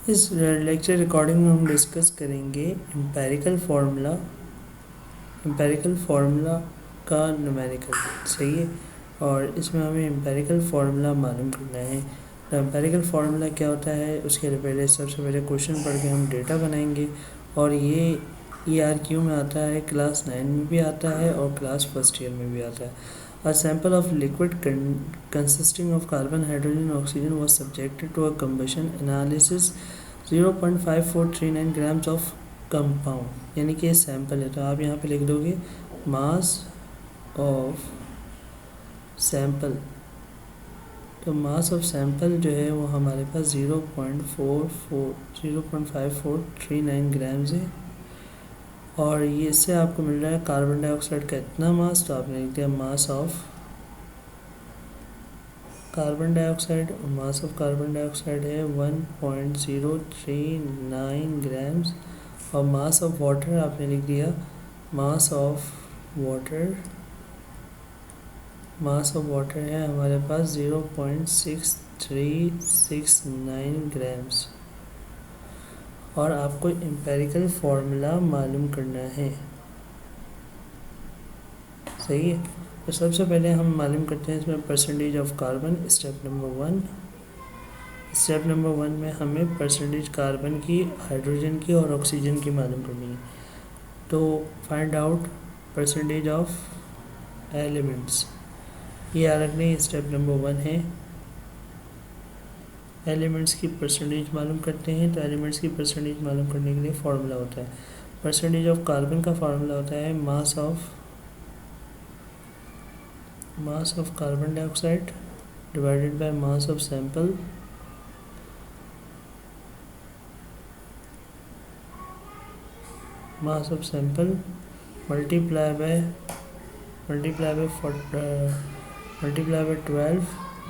इस lecture recording में हम डिस्कस करेंगे एम्पेरिकल फार्मूला का न्यूमेरिकल। सही है। और इसमें हमें एम्पेरिकल फार्मूला मालूम करना है। तो एम्पेरिकल फार्मूला क्या होता है उसके पहले सबसे पहले क्वेश्चन पढ़ के हम डेटा बनाएंगे। और ये ERQ में आता है, क्लास 9 में भी आता है और क्लास फर्स्ट ईयर में भी आता है। A sample of liquid consisting of carbon, hydrogen, and oxygen was subjected to a combustion analysis 0.5439 grams of compound। यानी कि सैम्पल है तो आप यहाँ पे लिख दोगे मास ऑफ सैम्पल। तो मास ऑफ सैम्पल जो है वो हमारे पास 0.5439 ग्राम्स है। और ये इससे आपको मिल रहा है कार्बन डाइऑक्साइड का इतना मास, तो आपने लिख दिया mass of carbon dioxide. Mass of carbon dioxide है 1.039 ग्राम्स। और मास ऑफ वाटर आपने लिख दिया मास ऑफ वाटर है हमारे पास 0.6369 ग्राम्स। और आपको एम्पेरिकल फार्मूला मालूम करना है। सही है। तो सबसे पहले हम मालूम करते हैं इसमें percentage of carbon. Step number 1 में हमें परसेंटेज कार्बन की, हाइड्रोजन की और ऑक्सीजन की मालूम करनी है। तो find out percentage of elements, ये याद रखने स्टेप नंबर 1 है। एलिमेंट्स की परसेंटेज मालूम करते हैं। तो एलिमेंट्स की परसेंटेज मालूम करने के लिए फार्मूला होता है, परसेंटेज ऑफ कार्बन का फार्मूला होता है mass of carbon dioxide divided by mass of sample multiply bye 12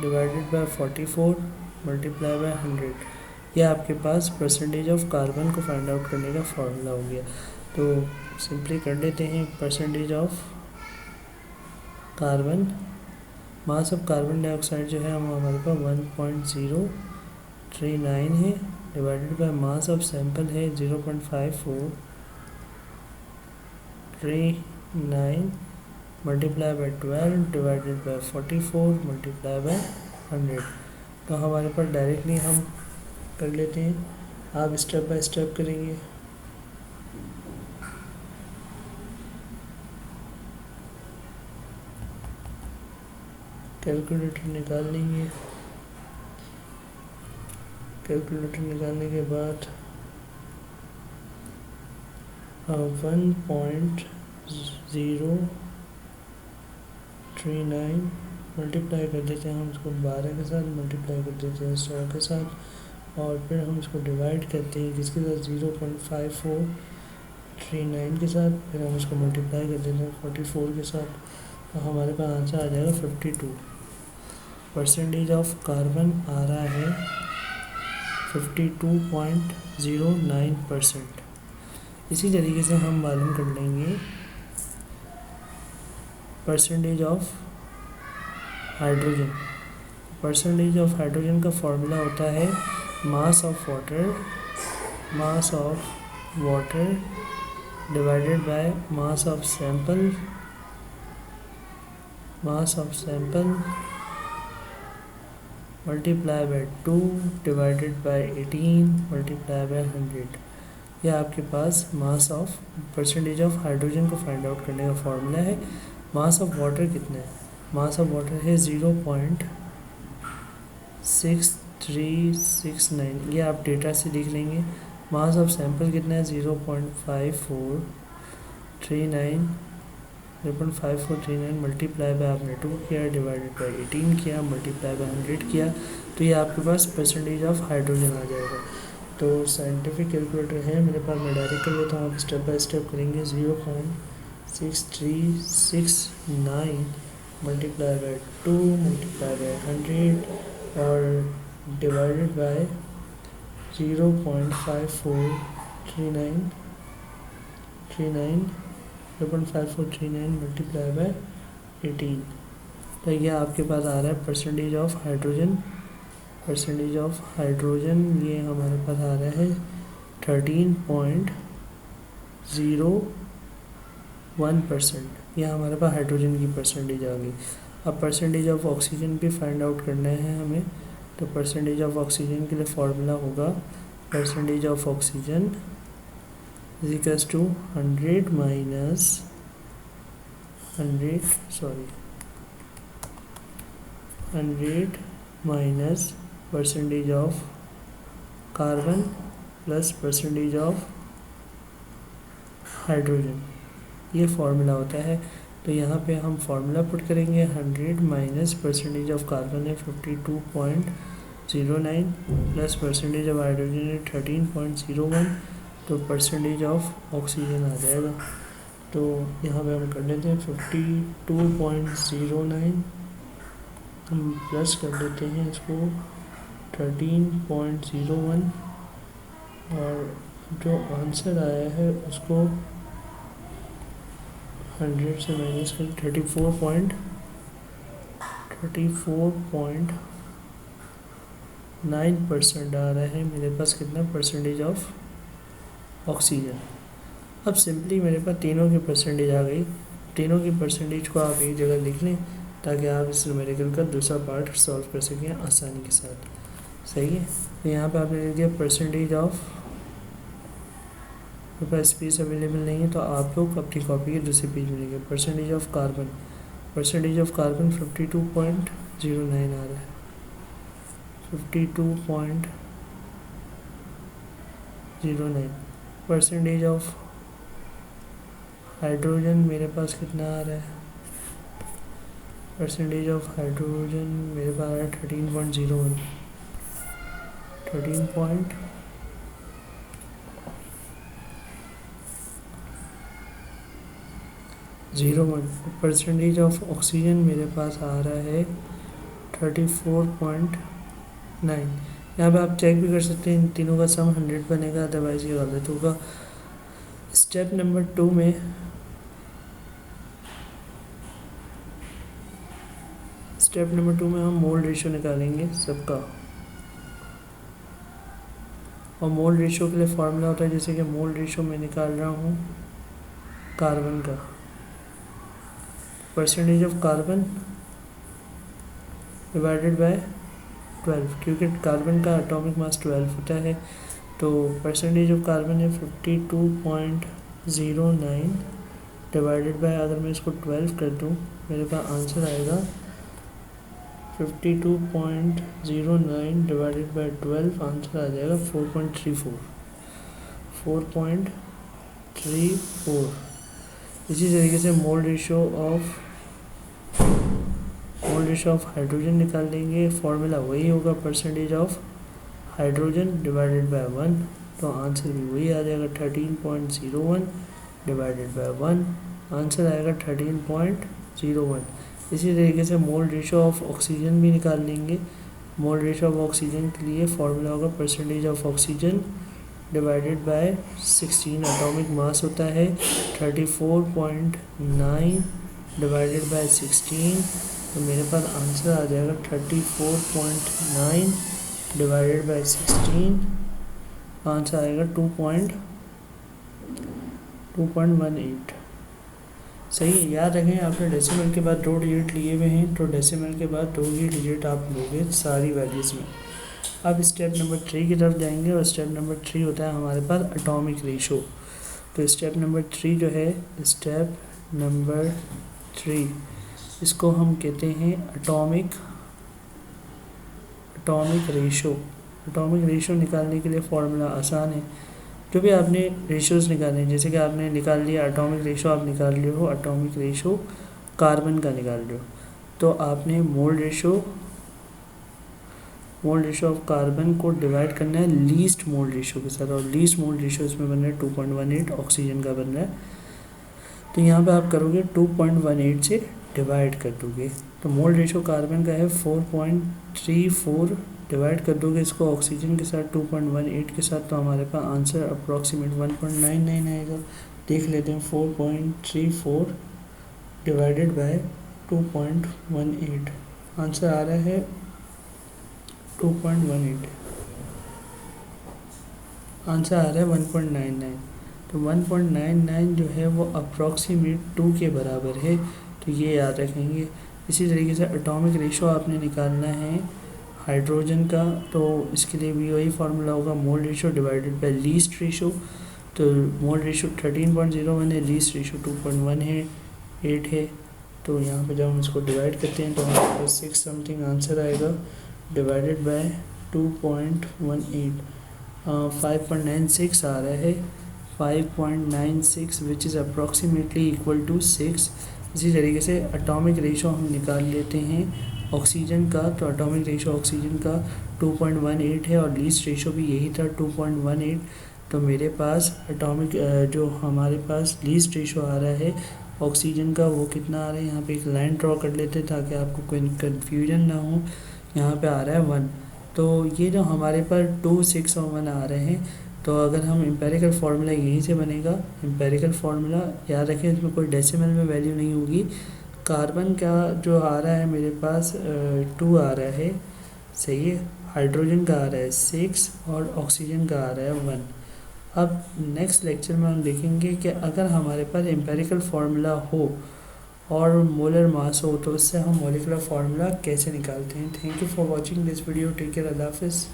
divided by 44 multiply by 100। यह आपके पास परसेंटेज ऑफ कार्बन को फाइंड आउट करने का फार्मूला हो गया। तो सिंपली कर लेते हैं percentage of carbon. Mass of carbon dioxide जो है हम हमारे पास 1.039 है divided by mass of sample है 0.5439 multiply by 12 divided by 44 multiply by 100। तो हमारे पास डायरेक्टली हम कर लेते हैं, आप स्टेप बाय स्टेप करेंगे। कैलकुलेटर निकाल लेंगे। कैलकुलेटर निकालने के बाद 1.039 मल्टीप्लाई कर देते हैं हम उसको 12 के साथ, मल्टीप्लाई कर देते हैं 100 के साथ, और फिर हम इसको डिवाइड करते हैं किसके साथ 0.5439 के साथ, फिर हम इसको मल्टीप्लाई कर देते हैं 44 के साथ। तो हमारे पास आंसर आ जाएगा 52। परसेंटेज ऑफ कार्बन आ रहा है 52.09%। इसी तरीके से हम मालूम कर लेंगे percentage of hydrogen. Percentage of hydrogen का फॉर्मूला होता है mass of water divided by mass of sample multiply by 2 divided by 18 multiply by 100। यह आपके पास mass of percentage of hydrogen को फाइंड आउट करने का फॉर्मूला है। मास ऑफ वाटर कितना है? मास ऑफ वाटर है 0.6369। ये आप डेटा से लिख लेंगे। मास ऑफ सैंपल कितना है 0.5439 मल्टीप्लाई बाय आपने 2 किया डिवाइडेड बाय 18 किया मल्टीप्लाई बाय 100 किया। तो ये आपके पास परसेंटेज ऑफ हाइड्रोजन आ जाएगा। तो साइंटिफिक कैलकुलेटर है मेरे पास, मैं डायरेक्ट कर लेता हूँ, आप स्टेप बाय स्टेप करेंगे। 0.6369 मल्टीप्लाई बाय 2 मल्टीप्लाई बाय 100 और डिवाइडेड बाय 0.5439 मल्टीप्लाई बाय 18। तो यह आपके पास आ रहा है percentage of hydrogen percentage of hydrogen ये हमारे पास आ रहा है 13.01%। यह हमारे पास हाइड्रोजन की परसेंटेज आ गई। अब परसेंटेज ऑफ ऑक्सीजन भी फाइंड आउट करना है हमें, तो परसेंटेज ऑफ ऑक्सीजन के लिए फॉर्मूला होगा percentage of oxygen is equals to 100 minus percentage of carbon plus percentage of hydrogen, ये फार्मूला होता है। तो यहाँ पे हम फार्मूला पुट करेंगे 100 माइनस परसेंटेज ऑफ कार्बन है 52.09 प्लस परसेंटेज ऑफ हाइड्रोजन है 13.01, तो परसेंटेज ऑफ ऑक्सीजन आ जाएगा। तो यहाँ पे हम कर लेते हैं 52.09, हम प्लस कर देते हैं इसको 13.01 और जो आंसर आया है उसको 100 से माइनस कर 34.9% आ रहा है मेरे पास कितना परसेंटेज ऑफ ऑक्सीजन। अब सिंपली मेरे पास तीनों की परसेंटेज आ गई। तीनों की परसेंटेज को आप एक जगह लिख लें ताकि आप इस न्यूमेरिकल का दूसरा पार्ट सॉल्व कर सकें आसानी के साथ। सही है, तो यहाँ पे आपने लिख दिया परसेंटेज ऑफ, मेरे पास स्पेस अवेलेबल नहीं है तो आप लोग अपनी कॉपी के दूसरे पेज में लिखें। परसेंटेज ऑफ कार्बन 52.09 आ रहा है, 52.09। परसेंटेज ऑफ हाइड्रोजन मेरे पास कितना आ रहा है, परसेंटेज ऑफ हाइड्रोजन मेरे पास आ रहा है 13.01 परसेंटेज ऑफ ऑक्सीजन मेरे पास आ रहा है 34.9। यहाँ पे आप चेक भी कर सकते हैं इन तीनों का सम 100 बनेगा, अदरवाइज ये गलत होगा। स्टेप नंबर 2 में हम मोल रेशियो निकालेंगे सबका, और मोल रेशियो के लिए फार्मूला होता है, जैसे कि मोल रेशियो में निकाल रहा हूँ कार्बन का, percentage of carbon divided by 12, क्योंकि कार्बन का एटॉमिक मास 12 होता है। तो परसेंटेज ऑफ कार्बन है 52.09 डिवाइडेड बाय, अगर मैं इसको 12 कर दूँ मेरे पास आंसर आएगा 52.09 डिवाइडेड बाय 12, आंसर आ जाएगा 4.34। इसी तरीके से मोल रेशियो ऑफ हाइड्रोजन निकाल लेंगे, फार्मूला वही होगा percentage of hydrogen divided by 1, तो आंसर भी वही आ जाएगा 13.01 डिवाइडेड बाय 1, आंसर आएगा 13.01। इसी तरीके से मोल रेशियो ऑफ ऑक्सीजन भी निकाल लेंगे। मोल रेशियो ऑफ ऑक्सीजन के लिए फार्मूला होगा percentage of oxygen divided by 16, atomic mass होता है 34.9 डिवाइडेड बाय 16, तो मेरे पास आंसर आ जाएगा 34.9 डिवाइडेड बाय 16, आंसर आएगा 2.18। सही है, याद रखें आपने डेसिमल के बाद 2 डिजिट लिए हुए हैं, तो डेसिमल के बाद 2 ही डिजिट आप लोगे सारी वैल्यूज़ में। अब स्टेप नंबर 3 की तरफ जाएंगे, और स्टेप नंबर 3 होता है हमारे पास एटॉमिक रेशो। तो स्टेप नंबर 3 जो है, स्टेप नंबर 3 इसको हम कहते हैं एटॉमिक रेशो। एटॉमिक रेशो निकालने के लिए फॉर्मूला आसान है, जो भी आपने रेशियोज़ निकाले हैं, जैसे कि आपने निकाल लिया एटॉमिक रेशो, आप निकाल रहे हो एटॉमिक रेशो कार्बन का निकाल रहे हो, तो आपने मोल रेशो ऑफ कार्बन को डिवाइड करना है लीस्ट मोल रेशो के साथ, और लीस्ट मोल रेशो इसमें बन रहा है 2.18, ऑक्सीजन का बन रहा है। तो यहाँ पे आप करोगे 2.18 से डिवाइड कर दोगे, तो मोल रेशो कार्बन का है 4.34, डिवाइड कर दोगे इसको ऑक्सीजन के साथ 2.18 के साथ, तो हमारे पास आंसर अप्रॉक्सीमेट 1.99 आएगा। देख लेते हैं 4.34 डिवाइडेड बाय 2.18, आंसर आ रहा है 2.18, आंसर आ रहा है 1.99। तो 1.99 जो है वो अप्रॉक्सीमेट 2 के बराबर है, तो ये याद रखेंगे। इसी तरीके से एटॉमिक रेशो आपने निकालना है हाइड्रोजन का, तो इसके लिए भी वही फार्मूला होगा, mole ratio divided by least ratio. तो मोल रेशो 13.01 है, लीस्ट रेशो 2.1 है, 8 है। तो यहाँ पे जब हम इसको डिवाइड करते हैं तो हमारे पास 6 समथिंग आंसर आएगा, डिवाइडेड बाय 2.18, 5.96 आ रहा है, 5.96 which is approximately equal to 6। इसी तरीके से एटॉमिक रेशो हम निकाल लेते हैं ऑक्सीजन का, तो एटॉमिक रेशो ऑक्सीजन का 2.18 है और लीस्ट रेशो भी यही था 2.18। तो मेरे पास एटॉमिक जो हमारे पास लीस्ट रेशो आ रहा है ऑक्सीजन का वो कितना आ रहा है, यहाँ पे एक लाइन ड्रॉ कर लेते हैं ताकि आपको कोई कन्फ्यूजन ना हो। यहाँ पे आ रहा है 1, तो ये जो हमारे पर 2, 6 और 1 आ रहे हैं, तो अगर हम एम्पेरिकल फार्मूला यहीं से बनेगा। एम्पेरिकल फार्मूला याद रखें, इसमें कोई डेसिमल में वैल्यू नहीं होगी। कार्बन का जो आ रहा है मेरे पास 2 आ रहा है, सही है। हाइड्रोजन का आ रहा है 6 और ऑक्सीजन का आ रहा है 1। अब नेक्स्ट लेक्चर में हम देखेंगे कि अगर हमारे पास एम्पेरिकल फार्मूला हो और मोलर मास हो तो उससे हम मॉलिक्यूलर फार्मूला कैसे निकालते हैं। Thank you for watching this video, take care, अल्लाह हाफिज़।